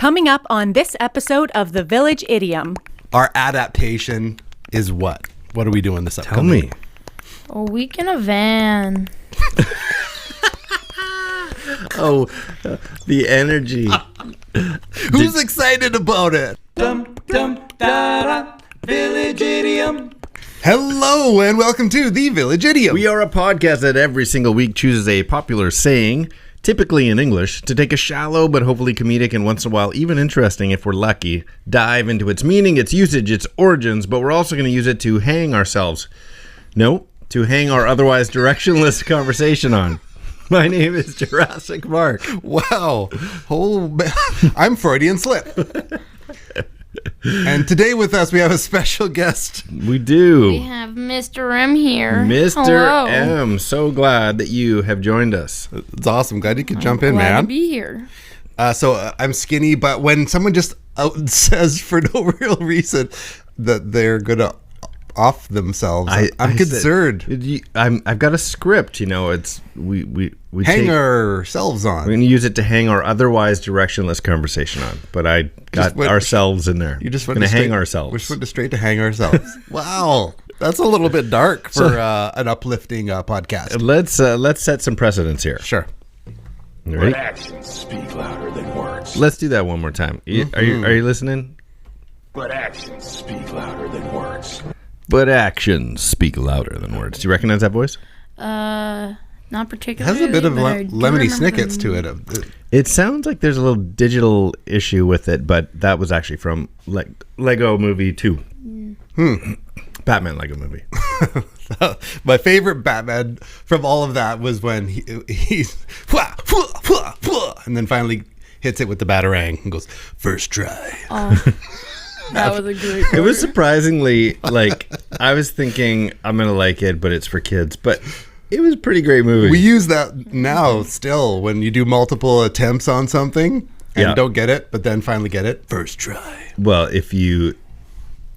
Coming up on this episode of The Village Idiom. Our adaptation is what? What are we doing this Tell upcoming? me. A week in a van. Oh, the energy. Who's excited about it? Village Idiom. Hello and welcome to The Village Idiom. We are a podcast that every single week chooses a popular saying, typically in English, to take a shallow but hopefully comedic and once in a while even interesting, if we're lucky, dive into its meaning, its usage, its origins, but we're also going to use it to hang ourselves. No, to hang our otherwise directionless conversation on. My name is Jurassic Mark. Wow. I'm Freudian slip. And today with us we have a special guest. We do. We have Mr. M here. Mr. Hello. M, so glad that you have joined us. It's awesome. Glad you could jump in, Glad man. to be here. So I'm skinny, but when someone just says for no real reason that they're gonna off themselves, I'm concerned. I've got a script. You know, it's we Hang ourselves on. We're gonna use it to hang our otherwise directionless conversation on. But I got ourselves in there. You just went gonna straight, hang ourselves. We just went straight to hang ourselves. Wow, that's a little bit dark for an uplifting podcast. Let's set some precedents here. Sure. You ready? But actions speak louder than words. Let's do that one more time. Are you listening? But actions speak louder than words. But actions speak louder than words. Do you recognize that voice? Not It particularly. has a bit of but I do lemony remember snickets them. to it. It sounds like there's a little digital issue with it, but that was actually from Lego Movie 2. Batman Lego Movie. My favorite Batman from all of that was when he's and then finally hits it with the batarang and goes, first try. That was a great It was surprisingly, I was thinking I'm going to like it, but it's for kids. But it was a pretty great movie. We use that now still when you do multiple attempts on something and don't get it, but then finally get it. First try. Well, if you...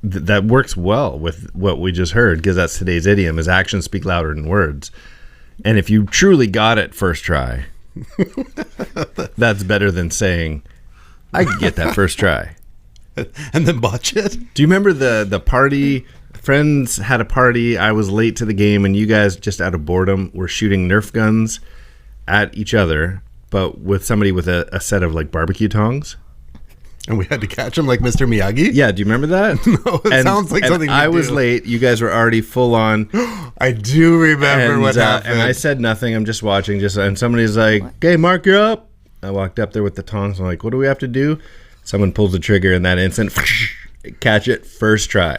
that works well with what we just heard, because that's today's idiom, is actions speak louder than words. And if you truly got it first try, that's better than saying, I could get that first try. And then botch it. Do you remember the party? Friends had a party. I was late to the game, and you guys, just out of boredom, were shooting Nerf guns at each other, but with somebody with a set of barbecue tongs. And we had to catch him like Mr. Miyagi. Yeah, do you remember that? No, it sounds like something we I was do. late. You guys were already full on. I do remember what happened. And I said nothing. I'm just watching. And somebody's like, "Hey, Mark, you're up." I walked up there with the tongs. I'm like, "What do we have to do?" Someone pulls the trigger in that instant. Catch it first try,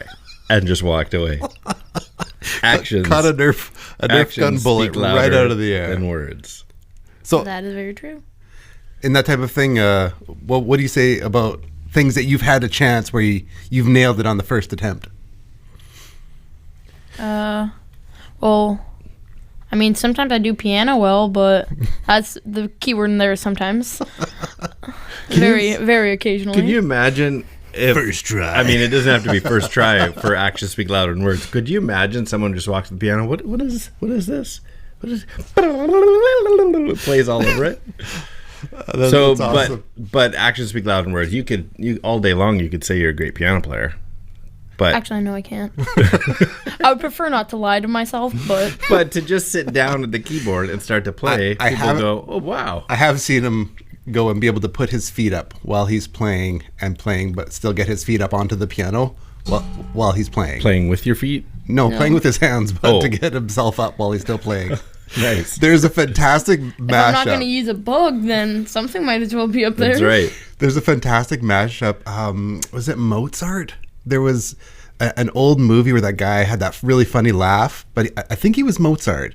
and just walked away. Actions Caught a Nerf gun bullet speak right louder out of the air. than words. So That is very true. in that type of thing, what do you say about things that you've had a chance where you've nailed it on the first attempt? Well, I mean, sometimes I do piano well, but that's the key word in there sometimes. Very occasionally. Can you imagine if First try. I mean, it doesn't have to be first try for actions speak louder than words. Could you imagine someone just walks to the piano? What is this? What is it plays all over it? That's awesome. but actions speak louder than words. You all day long you could say you're a great piano player. But Actually, no, I can't. I would prefer not to lie to myself, but to just sit down at the keyboard and start to play, I people haven't- go, "Oh wow." I have seen him go and be able to put his feet up while he's playing, but still get his feet up onto the piano while he's playing. Playing with your feet? No, playing with his hands, but Oh. to get himself up while he's still playing. Nice. There's a fantastic if I'm not going to mashup. use a bug, then something might as well be up there. That's right. There's a fantastic mashup. Was it Mozart? There was an old movie where that guy had that really funny laugh, but I think he was Mozart.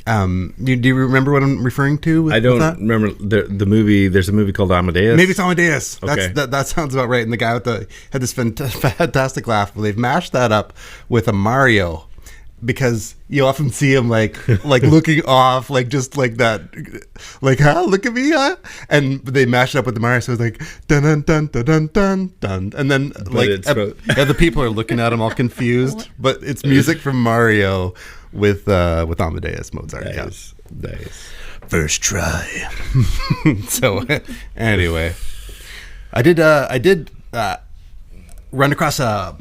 Do you remember what I'm referring to? I don't with that? remember the movie. There's a movie called Amadeus. Maybe it's Amadeus. Okay. That sounds about right. And the guy had this fantastic laugh. Well, they've mashed that up with a Mario, because you often see him like looking off, just like that, huh? Look at me, huh? And they mash it up with the Mario, so it's like dun dun dun dun dun dun dun, and then the people are looking at him all confused, but it's music from Mario with Amadeus Mozart. Nice. Nice. First try. So anyway, I did run across a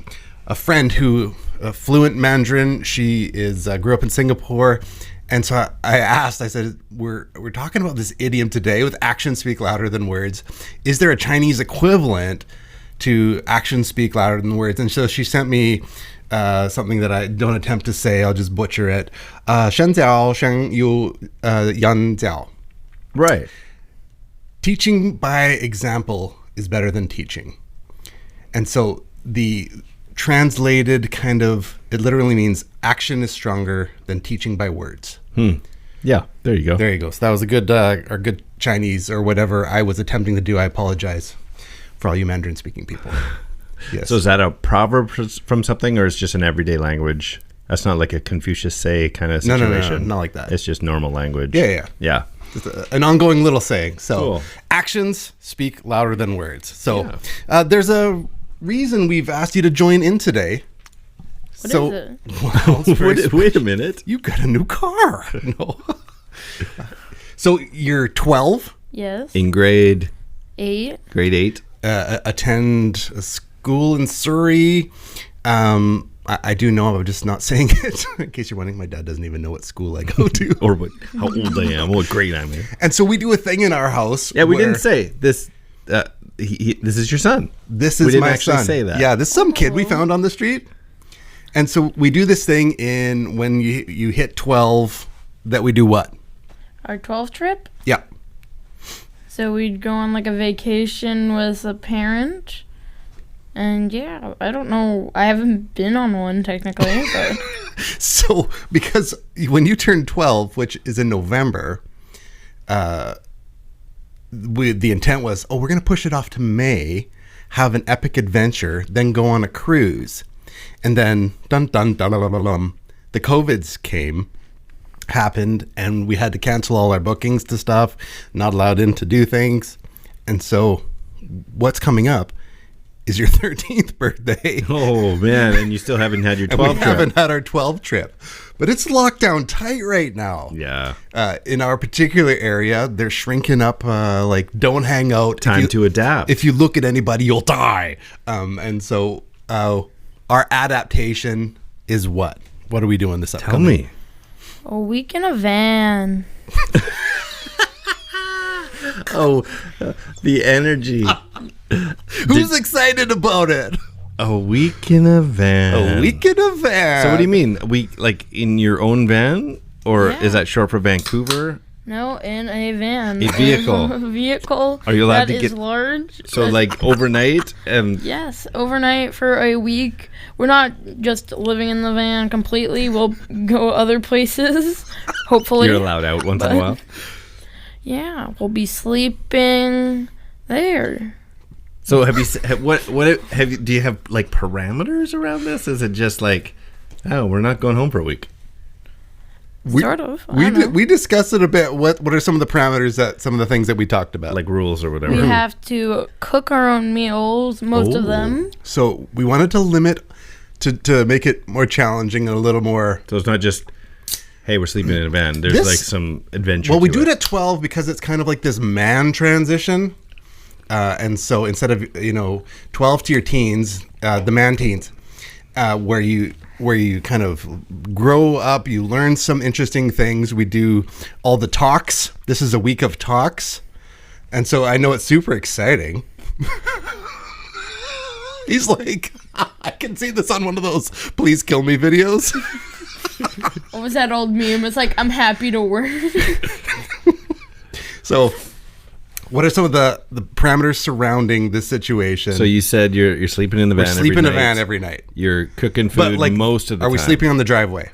friend who fluent Mandarin. She is grew up in Singapore, and so I asked. I said, "We're talking about this idiom today with actions speak louder than words. Is there a Chinese equivalent to actions speak louder than words?" And so she sent me something that I don't attempt to say. I'll just butcher it. 身教胜于言教. Right. Teaching by example is better than teaching. And so the translated kind of, it literally means action is stronger than teaching by words. Yeah, there you go. There you go. So that was a good, or good Chinese or whatever I was attempting to do. I apologize for all you Mandarin speaking people. Yes. So is that a proverb from something, or is it just an everyday language? That's not like a Confucius say kind of situation. No, not like that. It's just normal language. Yeah. Just an ongoing little saying. So Cool. actions speak louder than words. So there's a reason we've asked you to join in today. What is it? Well, it's very Wait a minute. You got a new car. No. So you're 12, Yes. In grade 8. 8. attend a school in Surrey. I do know, I'm just not saying it. In case you're wondering, my dad doesn't even know what school I go to. Or how old I am, what grade I'm in. And so we do a thing in our house. Yeah, we where didn't say this. This is your son. This We is didn't my actually son. say that. Yeah, this is some kid we found on the street. And so we do this thing in when you hit 12 that we do what? Our 12th trip. Yeah. So we'd go on like a vacation with a parent. And yeah, I don't know. I haven't been on one technically, but So because when you turn 12, which is in November, the intent was, we're going to push it off to May, have an epic adventure, then go on a cruise. And then the COVIDs happened, and we had to cancel all our bookings to stuff, not allowed in to do things. And so what's coming up is your 13th birthday. Oh man, and you still haven't had your And 12th we trip. haven't had our 12th trip. But it's locked down tight right now. Yeah. In our particular area, they're shrinking up, like, don't hang out. Time to adapt. If you look at anybody, you'll die. And so our adaptation is what? What are we doing this Tell upcoming? me. a week in a van. Oh, the energy. Who's excited about it? A week in a van. A week in a van. So what do you mean? A week, like in your own van? Or Yeah. is that short for Vancouver? No, in a van. A vehicle. A vehicle. Are you allowed that to is get- large. So that- like overnight and Yes, overnight for a week. We're not just living in the van completely. We'll go other places, hopefully. you're allowed out once in a while? Yeah, we'll be sleeping there. So have you what have you, do you have like parameters around this? Is it just like, oh, we're not going home for a week? Sort of. I don't know. We discussed it a bit. What are some of the parameters that some of the things that we talked about? Like rules or whatever. We have to cook our own meals, most of them. So we wanted to limit to make it more challenging and a little more. So it's not just, hey, we're sleeping in a van. There's This- like some adventure. Well, we to do it at 12 because it's kind of like this man transition. And so instead of 12 to your teens, the man teens, where you kind of grow up, you learn some interesting things. We do all the talks. This is a week of talks, and so I know it's super exciting. He's like, I can see this on one of those "please kill me" videos. What was that old meme? It's like, I'm happy to work. So, what are some of the parameters surrounding this situation? So you said you're sleeping in the van. We're sleeping in every a van night. every night. You're cooking food But like, most of the time. are we sleeping on the driveway?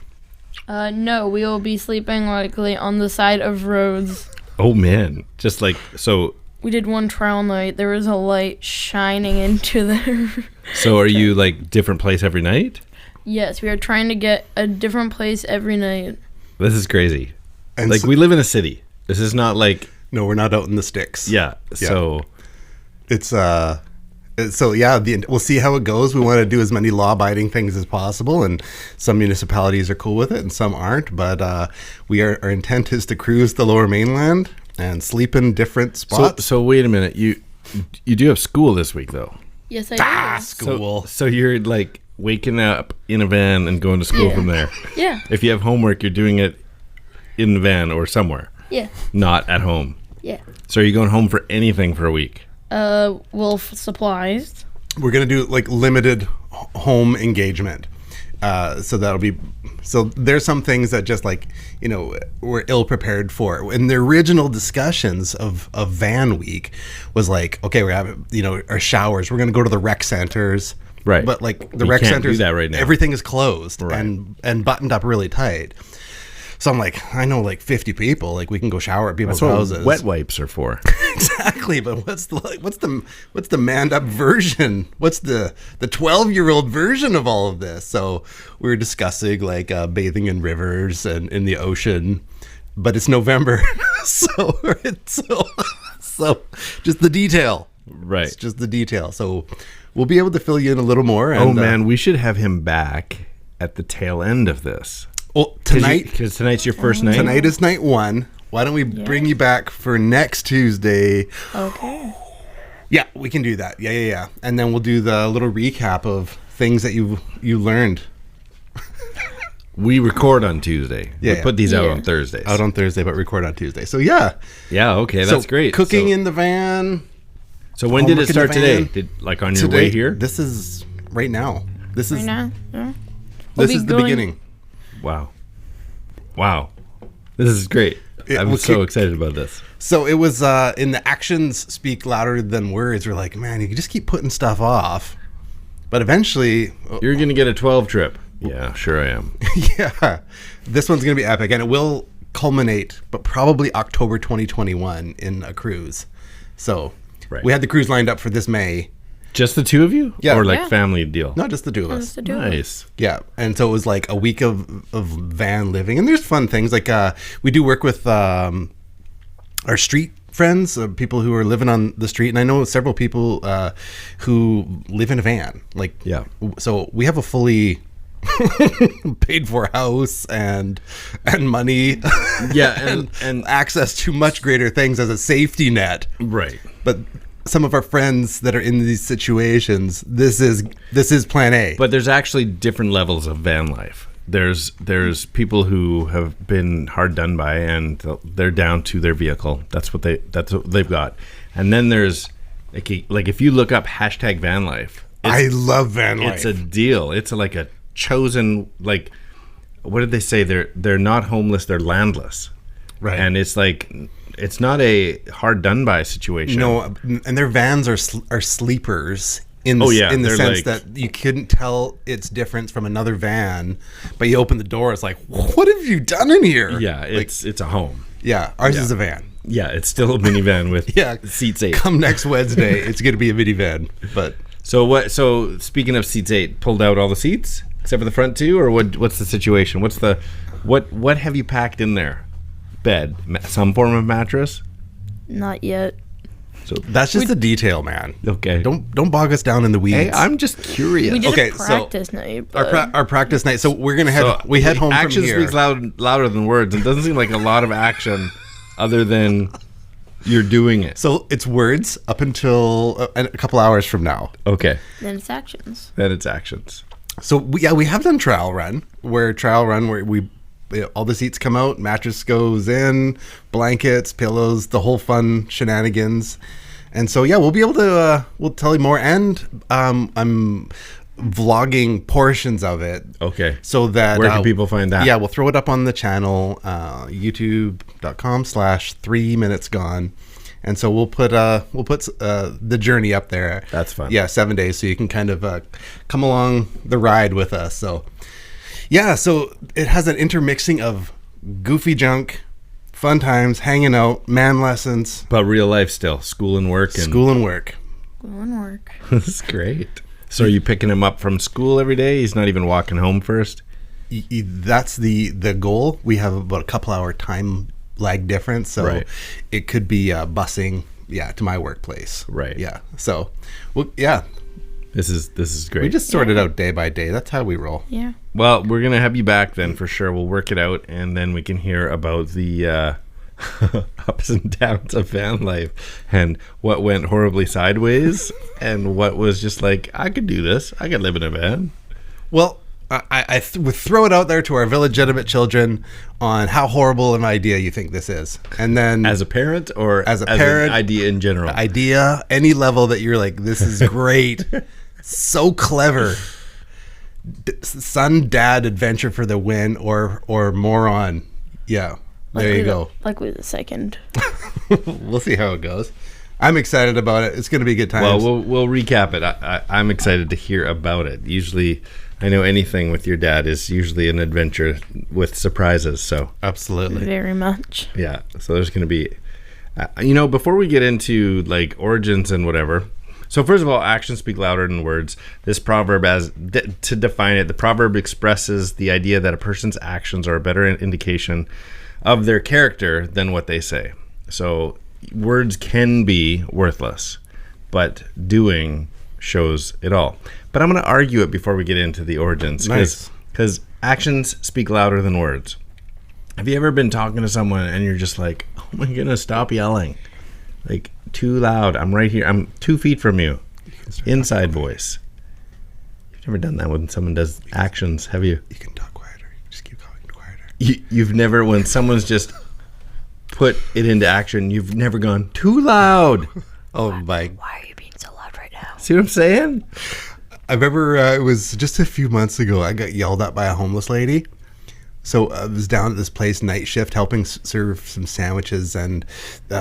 No, we will be sleeping likely on the side of roads. Oh man, just like so. We did one trial night. There was a light shining into there. So are you like different place every night? Yes, we are trying to get a different place every night. This is crazy. And Like so- we live in a city. This is not like No, we're not out in the sticks. yeah. So We'll see how it goes. We want to do as many law-abiding things as possible, and some municipalities are cool with it, and some aren't. But our intent is to cruise the Lower Mainland and sleep in different spots. so wait a minute. You do have school this week, though. Yes, I do. School. So you're like waking up in a van and going to school Yeah. from there. Yeah. If you have homework, you're doing it in the van or somewhere, Yeah. not at home. Yeah. So are you going home for anything for a week? Supplies. We're gonna do like limited home engagement. So that'll be. So there's some things that just like we're ill prepared for. In the original discussions of Van Week was like, okay, we're having our showers. We're gonna go to the rec centers. Right. But like the You rec can't do centers, that right now. everything is closed Right. and buttoned up really tight. So I'm like, I know like 50 people. Like we can go shower at people's That's what houses. wet wipes are for. Exactly, but what's the manned up version? What's the 12-year-old version of all of this? So we were discussing like bathing in rivers and in the ocean, but it's November, so just the detail. Right. It's just the detail. So we'll be able to fill you in a little more. And, Oh, man, we should have him back at the tail end of this. well, tonight Because tonight's your first night. tonight is night 1. Why don't we bring you back for next Tuesday? Okay. Yeah, we can do that. Yeah. And then we'll do the little recap of things that you learned We record on Tuesday. Yeah, We put these out Yeah. on Thursdays. out on Thursday, but record on Tuesday. So yeah, Yeah, okay, that's so great. Cooking so, in the van So when did homework it in the start today? van. Did like on your today. way here? This is right now. This is Right now. Yeah. this be is the going- beginning. Wow. This is great. Yeah, I'm we'll so keep- excited about this. So it was in the Actions Speak Louder Than Words. We're like, man, you can just keep putting stuff off, but eventually, You're going to get a 12 trip. Yeah, sure I am. yeah, this one's gonna be epic, and it will culminate, but probably October 2021 in a cruise. So Right. we had the cruise lined up for this May. Just the two of you? Yeah. Or like Yeah. family deal? Not just the two of us. Just to do it. Nice. Yeah, and so it was like a week of van living, and there's fun things like we do work with our street friends, people who are living on the street, and I know several people who live in a van. Like, Yeah. so we have a fully paid for house and money, Yeah, and access to much greater things as a safety net. right. But some of our friends that are in these situations, this is plan A. But there's actually different levels of van life. There's people who have been hard done by and they're down to their vehicle. That's what they've got. And then there's like if you look up hashtag van life, I love van life. it's a deal. It's like a chosen, like, what did they say? They're not homeless, they're landless. Right. And it's like, it's not a hard done by situation. No, and their vans are sleepers in the, Oh, yeah, in the they're sense like- that you couldn't tell its difference from another van, but you open the door, it's like, what have you done in here? Yeah, Like, it's a home. yeah, ours Yeah. is a van. Yeah, it's still a minivan with Yeah, seats 8. Come next Wednesday, it's going to be a minivan. But So speaking of seats 8, pulled out all the seats except for the front 2, or what's the situation? What have you packed in there? Bed, some form of mattress? Not yet. So that's just the detail, man. okay. Don't bog us down in the weeds. Hey, I'm just curious. We did Okay, a so practice night. our practice night. So we're gonna head. we head home Action from here. speaks louder than words. It doesn't seem like a lot of action, other than you're doing it. So it's words up until a couple hours from now. Okay, Then it's actions. then it's actions. So we have done trial run where we all the seats come out, mattress goes in, blankets, pillows, the whole fun shenanigans. And so we'll be able to we'll tell you more, and I'm vlogging portions of it. Okay. So that Where can people find that? Yeah, we'll throw it up on the channel, youtube.com/3 minutes gone. And so we'll put the journey up there. That's fun. Yeah, 7 days, so you can kind of come along the ride with us. So yeah, so it has an intermixing of goofy junk, fun times, hanging out, man lessons, But real life still, school and work. And school and work. Go and work. That's great. So are you picking him up from school every day? He's not even walking home first? That's the goal. We have about a couple hour time lag difference, so Right. it could be busing to my workplace. Right. Yeah. So This is great. we just sort it out day by day. That's how we roll. Yeah. Well, we're gonna have you back then for sure. We'll work it out, and then we can hear about the ups and downs of van life and what went horribly sideways and what was just like, I could do this. I could live in a van. Well, I would throw it out there to our illegitimate children on how horrible an idea you think this is. And then As a parent or as a parent, an idea in general? idea, any level that you're like, this is great. So clever. Son, dad, adventure for the win, or moron. Yeah. There you go. Likely the second. We'll see how it goes. I'm excited about it. It's going to be good times. Well, we'll recap it. I'm excited to hear about it. Usually, I know anything with your dad is usually an adventure with surprises. So Absolutely. Very much. yeah, so there's going to be, before we get into like origins and whatever. So first of all, actions speak louder than words. This proverb, to define it, the proverb expresses the idea that a person's actions are a better indication of their character than what they say. So words can be worthless, but doing shows it all. But I'm going to argue it before we get into the origins. Nice. Because actions speak louder than words. Have you ever been talking to someone and you're just like, oh my goodness, stop yelling. Like, too loud. I'm right here. I'm 2 feet from you. Inside voice. You've never done that when someone does actions, have you? You can talk quieter. Just keep talking quieter. You've never, when someone's just put it into action, you've never gone, too loud. Oh my. Why are you being so loud right now? See what I'm saying? I remember it was just a few months ago, I got yelled at by a homeless lady. So I was down at this place, night shift, helping serve some sandwiches and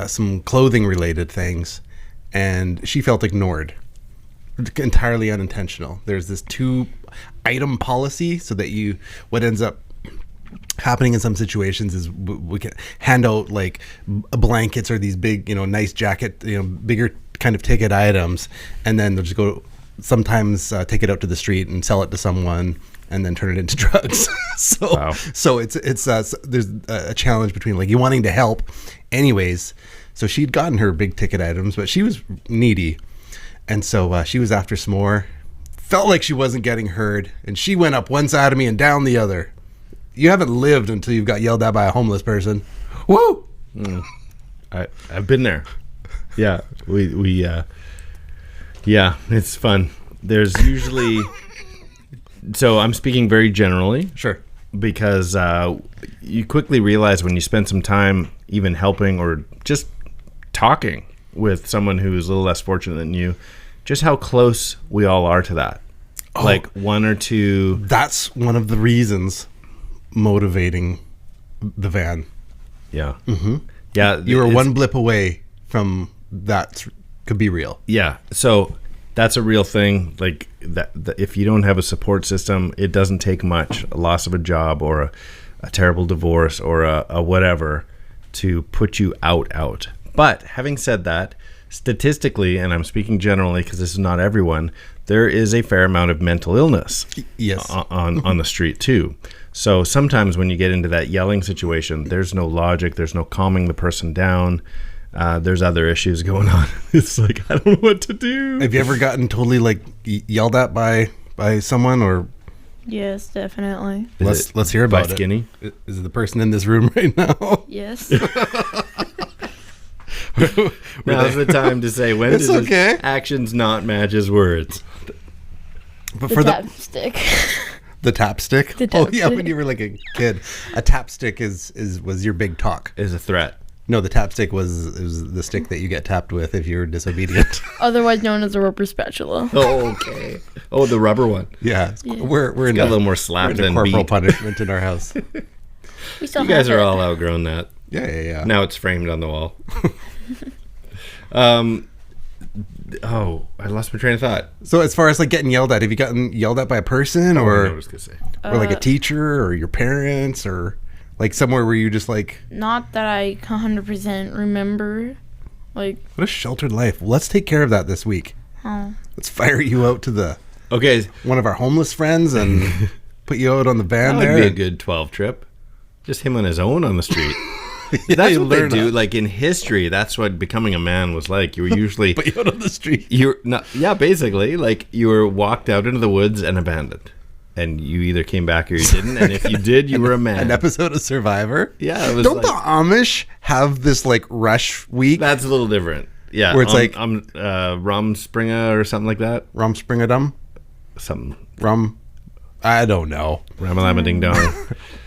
some clothing related things. And she felt ignored. Entirely unintentional. There's this 2-item policy so that what ends up happening in some situations is we can hand out like blankets or these big, nice jacket, bigger kind of ticket items. And then they'll just go sometimes take it out to the street and sell it to someone and then turn it into drugs. So it's there's a challenge between like you wanting to help anyways. So she'd gotten her big ticket items, but she was needy. And so she was after some more, felt like she wasn't getting heard. And she went up one side of me and down the other. You haven't lived until you've got yelled at by a homeless person. Woo! I've been there. Yeah, yeah, it's fun. There's usually, so I'm speaking very generally. Sure. Because you quickly realize when you spend some time even helping or just talking with someone who is a little less fortunate than you, just how close we all are to that. Oh, like one or two. That's one of the reasons motivating the van. Yeah. Mm-hmm. Yeah. You were one blip away from that could be real. Yeah. So that's a real thing. Like that if you don't have a support system, it doesn't take much, a loss of a job or a terrible divorce or a whatever to put you out. But having said that, statistically, and I'm speaking generally because this is not everyone, there is a fair amount of mental illness on the street too. So sometimes when you get into that yelling situation, there's no logic, there's no calming the person down. There's other issues going on. It's like, I don't know what to do. Have you ever gotten totally like yelled at by someone or? Yes, definitely. Let's hear about it. Skinny? Is it the person in this room right now? Yes. Now's the time to say when It's does okay. his actions not match his words. But The for tap stick. the tap stick. The tap Oh yeah, stick. when you were like a kid, a tap stick was your big talk. Is a threat. No, the tap stick was the stick that you get tapped with if you're disobedient. Otherwise known as a rubber spatula. Oh, okay. Oh, the rubber one. Yeah, we're in Got a little more slap than corporal beat. punishment in our house. We still You guys have are it. all outgrown that. Yeah. Now it's framed on the wall. Oh, I lost my train of thought. So as far as like getting yelled at, have you gotten yelled at by a person I know what I or was gonna say. like a teacher or your parents or like somewhere where you just like, Not that I 100% remember. Like, what a sheltered life. Well, let's take care of that this week. oh. Let's fire you out to the Okay, one of our homeless friends and put you out on the van that would there. be a good 12 trip. Just him on his own on the street. Yeah, That's you what they learn do. that. Like in history, that's what becoming a man was like. You were usually Put you out on the street. you're not. Yeah, basically, like you were walked out into the woods and abandoned. and you either came back or you didn't. And if you did, you were a man. An episode of Survivor. Yeah, it was Don't the Amish have this like rush week? That's a little different. Yeah, Where it's like Rumspringa or something like that. Rumspringadum? Something. I don't know. Ramalama Ding Dong.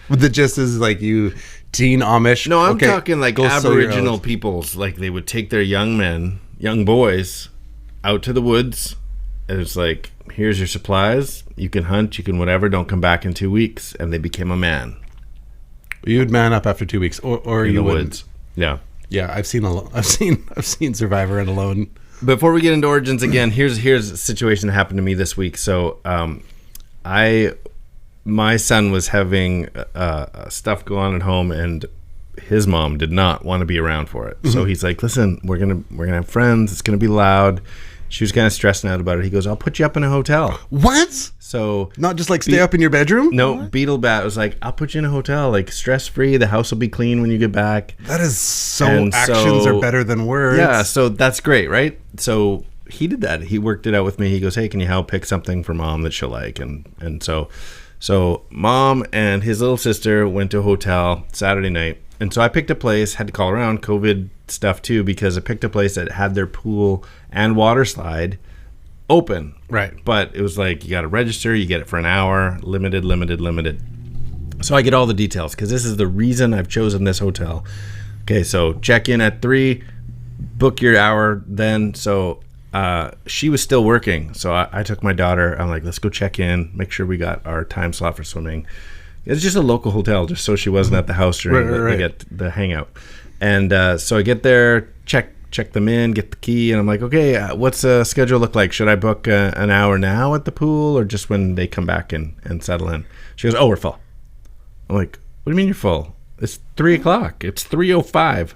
But the gist is like you teen Amish. No, I'm okay, talking like go sow your Aboriginal oats. peoples. Like they would take their young boys out to the woods. And it's like, here's your supplies. You can hunt, you can whatever. Don't come back in 2 weeks. And they became a man You would man up after 2 weeks, or in you the wouldn't. woods. Yeah. Yeah, I've seen Survivor and Alone. Before we get into origins again, here's a situation that happened to me this week. So, my son was having stuff go on at home, and his mom did not want to be around for it. So he's like, "Listen, we're gonna have friends. It's gonna be loud." She was kind of stressing out about it. He goes, "I'll put you up in a hotel." What? So Not just like stay up in your bedroom? no, Beetle Bat was like, "I'll put you in a hotel, like stress free. The house will be clean when you get back." That is so. And Actions so- are better than words. Yeah, so that's great, right? So he did that. He worked it out with me. He goes, "Hey, can you help pick something for mom that she'll like?" And so mom and his little sister went to a hotel Saturday night. And so I picked a place, had to call around COVID stuff too, because I picked a place that had their pool and water slide open. Right. But it was like, you got to register, you get it for an hour, limited. So I get all the details because this is the reason I've chosen this hotel. Okay, so check in at 3, book your hour then. So she was still working. So I took my daughter. I'm like, let's go check in, make sure we got our time slot for swimming. It's just a local hotel, just so she wasn't at the house during the hangout. And so I get there, check them in, get the key, and I'm like, okay, what's the schedule look like? Should I book an hour now at the pool, or just when they come back and settle in? She goes, oh, we're full. I'm like, what do you mean you're full? It's 3 o'clock. It's 3:05.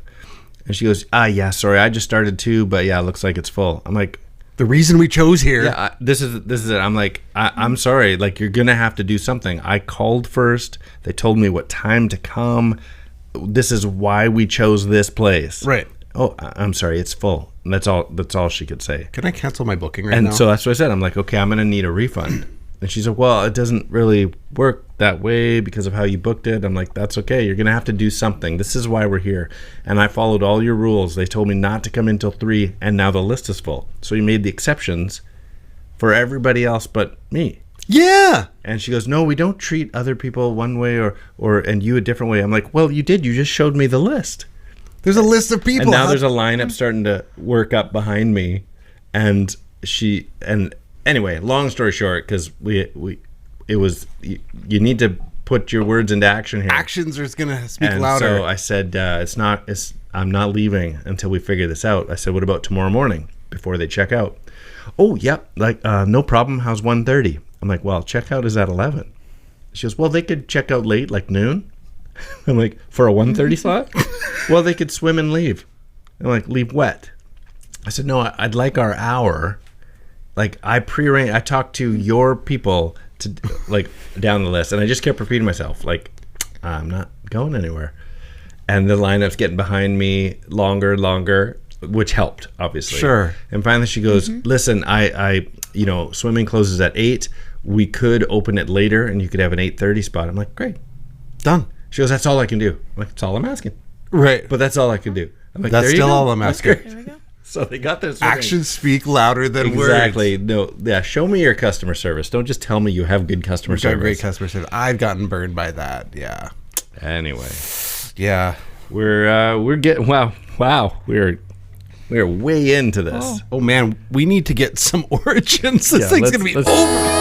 And she goes, yeah, sorry, I just started too, but yeah, it looks like it's full. I'm like, The reason we chose here. yeah, this is it. I'm like, I'm sorry. Like, you're gonna have to do something. I called first. They told me what time to come. This is why we chose this place. Right. Oh, I'm sorry. It's full. And that's all she could say. Can I cancel my booking right And now? so that's what I said. I'm like, okay, I'm gonna need a refund. And she said, well, it doesn't really work that way because of how you booked it. I'm like, that's okay. You're gonna have to do something. This is why we're here. And I followed all your rules. They told me not to come in till 3, and now the list is full. So you made the exceptions for everybody else but me. Yeah. And she goes, no, we don't treat other people one way or and you a different way. I'm like, well, you did. You just showed me the list. There's a list of people. And now there's a lineup starting to work up behind me. And anyway, long story short, because you need to put your words into action here. Actions are going to speak And louder. so I said, I'm not leaving until we figure this out. I said, what about tomorrow morning before they check out? Oh, yep. Like, no problem. How's 1:30? I'm like, well, checkout is at 11. She goes, well, they could check out late, like noon. I'm like, for a 1:30 slot? Well, they could swim and leave. I'm like, leave wet. I said, no, I'd like our hour. Like, I prearranged. I talked to your people to like down the list, and I just kept repeating myself, like, I'm not going anywhere. And the lineup's getting behind me longer, which helped, obviously. Sure. And finally, she goes, listen, I swimming closes at 8. We could open it later, and you could have an 8:30 spot. I'm like, great, Done. She goes, that's all I can do. I'm like, that's all I'm asking. Right. But that's all I can do. I'm like, That's there you still go. all I'm That's asking. great. There we go. So they got their swimming. Actions speak louder than words. Exactly. No, yeah. Show me your customer service. Don't just tell me you have good customer We've got service. great customer service. I've gotten burned by that. Yeah. Anyway, Yeah. we're getting wow. We're way into this. Oh man, we need to get some origins. This Yeah, thing's let's- gonna be let's- over.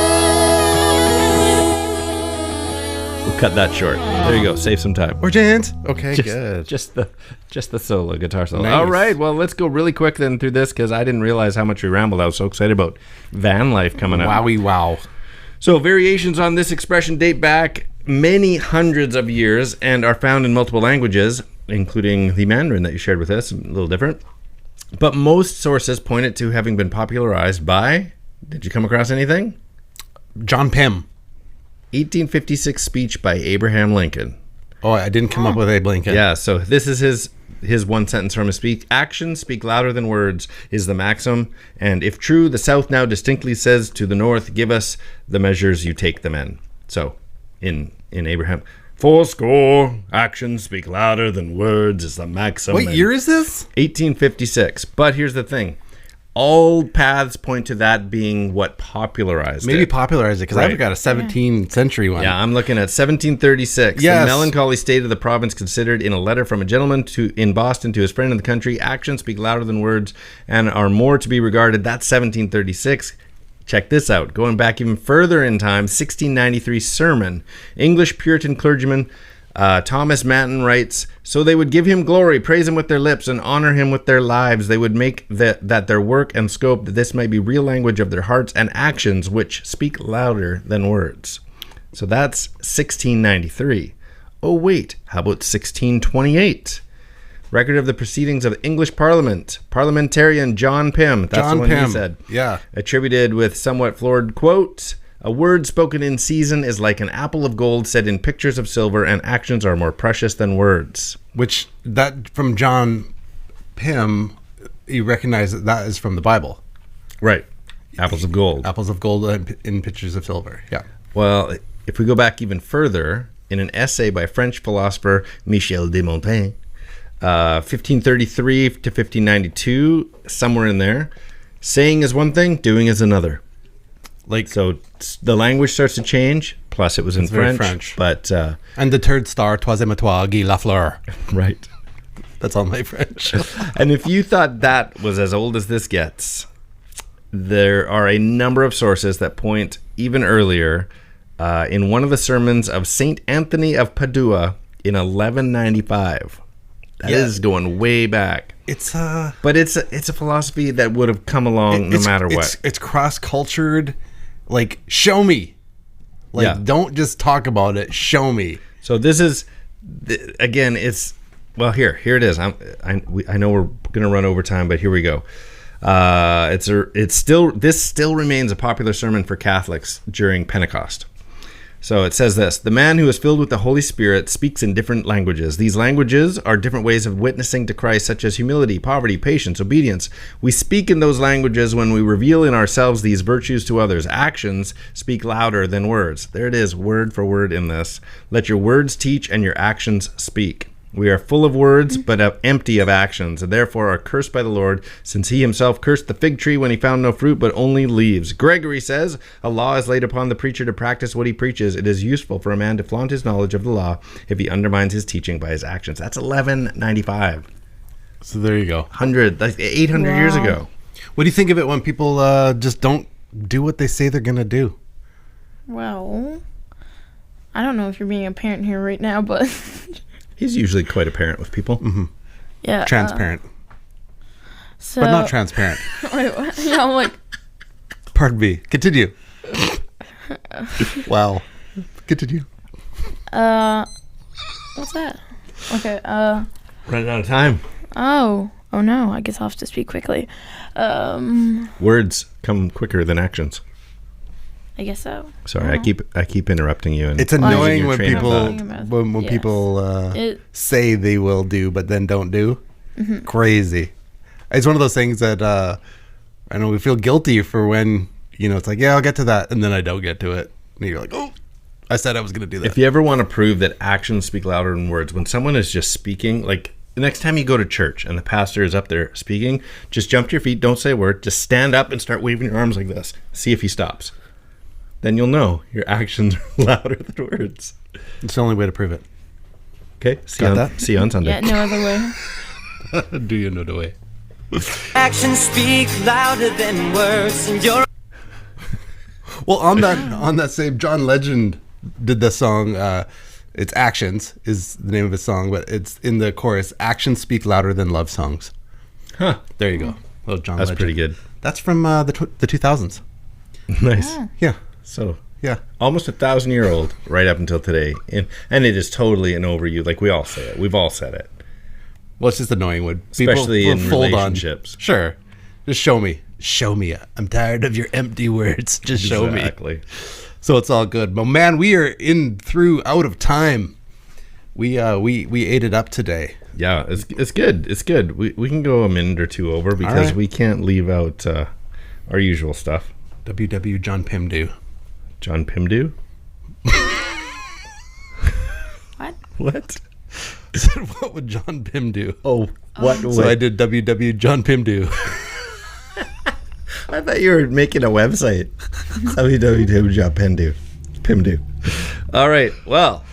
We'll cut that short. There you go. Save some time. Origins. Okay, good. Just the solo guitar solo. Nice. All right. Well, let's go really quick then through this because I didn't realize how much we rambled. I was so excited about van life coming up. Wowie wow. So variations on this expression date back many hundreds of years and are found in multiple languages, including the Mandarin that you shared with us, a little different. But most sources point it to having been popularized by, did you come across anything? John Pym. 1856 speech by Abraham Lincoln. Oh, I didn't come up with Abe Lincoln. Yeah, so this is his his one sentence from his speech. Actions speak louder than words is the maxim. And if true, the South now distinctly says to the North, give us the measures, you take them in. So in Abraham, fourscore, actions speak louder than words is the maxim. What year is this? 1856. But here's the thing. All paths point to that being what popularized Maybe it. popularized it, because Right. I've got a 17th century one. Yeah, I'm looking at 1736. Yes. The melancholy state of the province considered in a letter from a gentleman in Boston to his friend in the country. Actions speak louder than words and are more to be regarded. That's 1736. Check this out. Going back even further in time, 1693 sermon. English Puritan clergyman Thomas Manton writes, so they would give him glory, praise him with their lips, and honor him with their lives. They would make that their work and scope, that this might be real language of their hearts and actions, which speak louder than words. So that's 1693. Oh, wait, how about 1628? Record of the proceedings of the English Parliament. Parliamentarian John Pym. That's John the one Pym. you said. Yeah. Attributed with somewhat floored quote, a word spoken in season is like an apple of gold set in pictures of silver, and actions are more precious than words. Which, that from John Pym, you recognize that is from the Bible. Right. Apples of gold. Apples of gold in pictures of silver. Yeah. Well, if we go back even further, in an essay by French philosopher Michel de Montaigne, 1533 to 1592, somewhere in there, saying is one thing, doing is another. So the language starts to change. Plus, it was in very French. French. But And the third star, troisième étoile, Guy Lafleur. right. That's all my French. And if you thought that was as old as this gets, there are a number of sources that point even earlier. In one of the sermons of Saint Anthony of Padua in 1195. That is going way back. But it's a philosophy that would have come along no matter what. It's cross-cultured. Like, show me. Don't just talk about it. Show me. So this is, again, it's, well, here it is. I know we're going to run over time, but here we go. This still remains a popular sermon for Catholics during Pentecost. So it says this: the man who is filled with the Holy Spirit speaks in different languages. These languages are different ways of witnessing to Christ, such as humility, poverty, patience, obedience. We speak in those languages when we reveal in ourselves these virtues to others. Actions speak louder than words. There it is, word for word in this. Let your words teach and your actions speak. We are full of words, but empty of actions, and therefore are cursed by the Lord, since he himself cursed the fig tree when he found no fruit, but only leaves. Gregory says, a law is laid upon the preacher to practice what he preaches. It is useful for a man to flaunt his knowledge of the law if he undermines his teaching by his actions. That's 1195. So there you go. 800 years ago. What do you think of it when people just don't do what they say they're going to do? Well, I don't know if you're being a parent here right now, but... He's usually quite apparent with people. Mm-hmm. Yeah. Transparent. So, but not transparent. Wait, what? Yeah, I'm like... Pardon me. Continue. Wow. Continue. What's that? Okay, Running out of time. Oh no, I guess I'll have to speak quickly. Words come quicker than actions. I guess so. Sorry, I keep interrupting you. And it's annoying your when train of people thought. when people say they will do but then don't do. Mm-hmm. Crazy. It's one of those things that I know we feel guilty for when it's like, yeah, I'll get to that, and then I don't get to it, and you're like, oh, I said I was going to do that. If you ever want to prove that actions speak louder than words, when someone is just speaking, like the next time you go to church and the pastor is up there speaking, just jump to your feet, don't say a word, just stand up and start waving your arms like this. See if he stops. Then you'll know your actions are louder than words. It's the only way to prove it. Okay, see you on Sunday. Yeah, no other way. Do you know the way? Actions speak louder than words, and you're... Well, on that same, John Legend did the song. It's Actions is the name of his song, but it's in the chorus. Actions speak louder than love songs. Huh? There you go. Little John. That's Legend. pretty good. That's from the 2000s. Nice. Yeah. So yeah, almost 1,000-year-old right up until today, and it is totally an overuse. Like we all say it. We've all said it. Well, it's just annoying when especially people in fold relationships. On. Sure, just show me. I'm tired of your empty words. Just show me. Exactly. So it's all good. But man, we are out of time. We ate it up today. Yeah, it's good. It's good. We can go a minute or two over because right. we can't leave out our usual stuff. WW John Pym do. John Pym do? What? What? I said, what would John Pym do? Oh, what? So I did WW John Pym do. I thought you were making a website. www John Pym do. Pym do. All right. Well,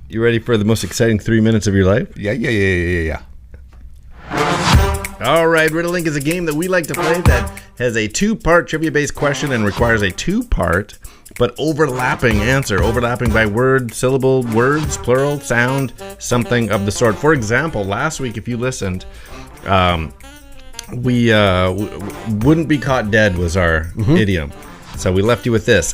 you ready for the most exciting 3 minutes of your life? Yeah. All right, Riddle-Link is a game that we like to play that has a two-part trivia-based question and requires a two-part but overlapping answer. Overlapping by word, syllable, words, plural, sound, something of the sort. For example, last week, if you listened, we wouldn't be caught dead was our idiom. So we left you with this.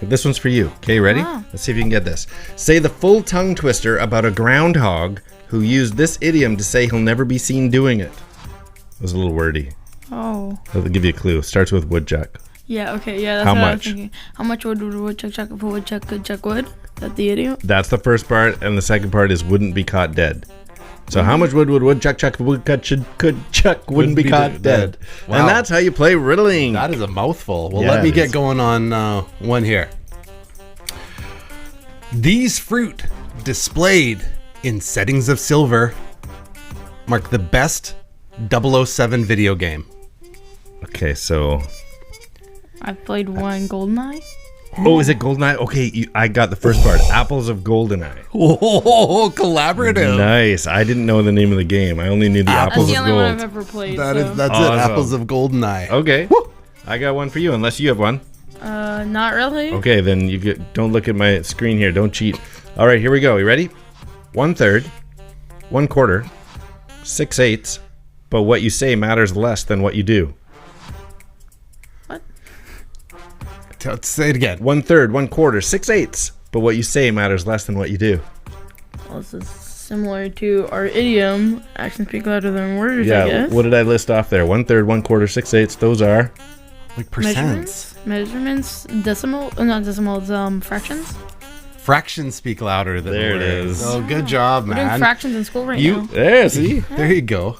This one's for you. Okay, ready? Oh. Let's see if you can get this. Say the full tongue twister about a groundhog who used this idiom to say he'll never be seen doing it. It was a little wordy. Oh. I'll give you a clue. Starts with woodchuck. Yeah, okay, yeah, that's How what I was much? thinking. How much wood would a woodchuck chuck if a woodchuck could chuck wood? Is that the idiom? That's the first part, and the second part is wouldn't be caught dead. So how much wood would woodchuck chuck if a woodchuck could chuck wouldn't be caught dead? Wow. And that's how you play Riddling. That is a mouthful. Well, Yeah, let me it get is. going on one here. These fruit displayed in settings of silver mark the best 007 video game. Okay, so... I've played one GoldenEye. Oh, is it GoldenEye? Okay, I got the first part. Apples of GoldenEye. Oh, collaborative. Nice. I didn't know the name of the game. I only knew the That's Apples the of only one I've Gold. ever played. That's it. Awesome. Apples of Goldeneye. Okay. I got one for you, unless you have one. Not really. Okay, then don't look at my screen here. Don't cheat. All right, here we go. You ready? 1/3, 1/4, 6/8, but what you say matters less than what you do. Say it again. 1/3, 1/4, 6/8, but what you say matters less than what you do. Well, this is similar to our idiom, actions speak louder than words, I Yeah, guess. what did I list off there? 1/3, 1/4, 6/8, those are... Like percents. Measurements, not decimals, fractions. Fractions speak louder than There it words. is. Oh, good job, We're doing man. fractions in school right now. There, see? There you go.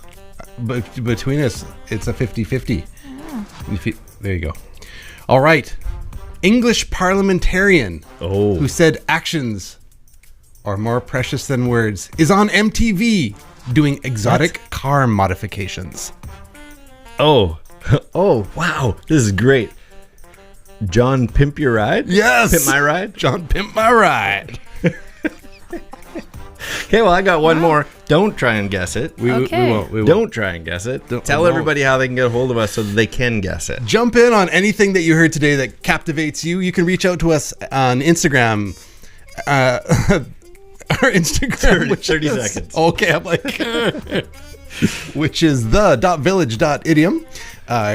But between us, it's a 50-50. There you go. All right. English parliamentarian Oh. who said actions are more precious than words is on MTV doing exotic car modifications. Oh. Oh, wow. This is great. John Pimp Your Ride? Yes. Pimp My Ride? John Pimp My Ride. Okay, well, I got one more. Don't try and guess it. We Okay. won't. Don't try and guess it. Tell we won't. everybody how they can get a hold of us so that they can guess it. Jump in on anything that you heard today that captivates you. You can reach out to us on Instagram. Our Instagram, 30 is- seconds. Okay, I'm like, which is the.village.idiom.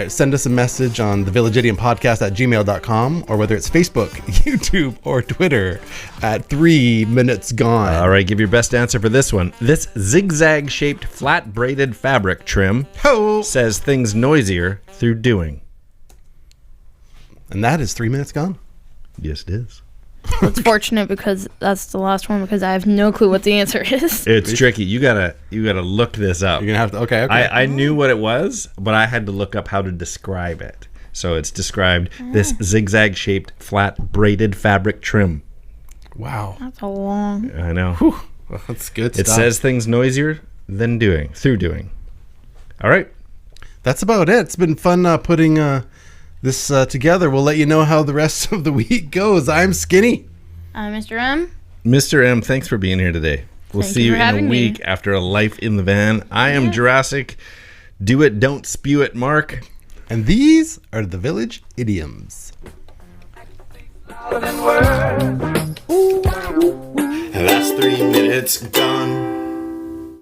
Send us a message on the Village Idiom Podcast at gmail.com, or whether it's Facebook, YouTube, or Twitter at 3 Minutes Gone. All right, give your best answer for this one. This zigzag-shaped flat braided fabric trim Ho! says things noisier through doing. And that is 3 Minutes Gone. Yes, it is. It's fortunate because that's the last one because I have no clue what the answer is. It's tricky. You gotta look this up. You're going to have to, okay. I knew what it was, but I had to look up how to describe it. So it's described this zigzag-shaped flat braided fabric trim. Wow. That's a long. I know. Well, that's good It stuff. says things noisier than doing, through doing. All right. That's about it. It's been fun putting this together. We'll let you know how the rest of the week goes. I'm Skinny. Mr. M? Mr. M, thanks for being here today. We'll Thank see you you for in a having me. week after a life in the van. I am Jurassic. Do it, don't spew it, Mark. And these are the Village Idioms. That's 3 minutes gone.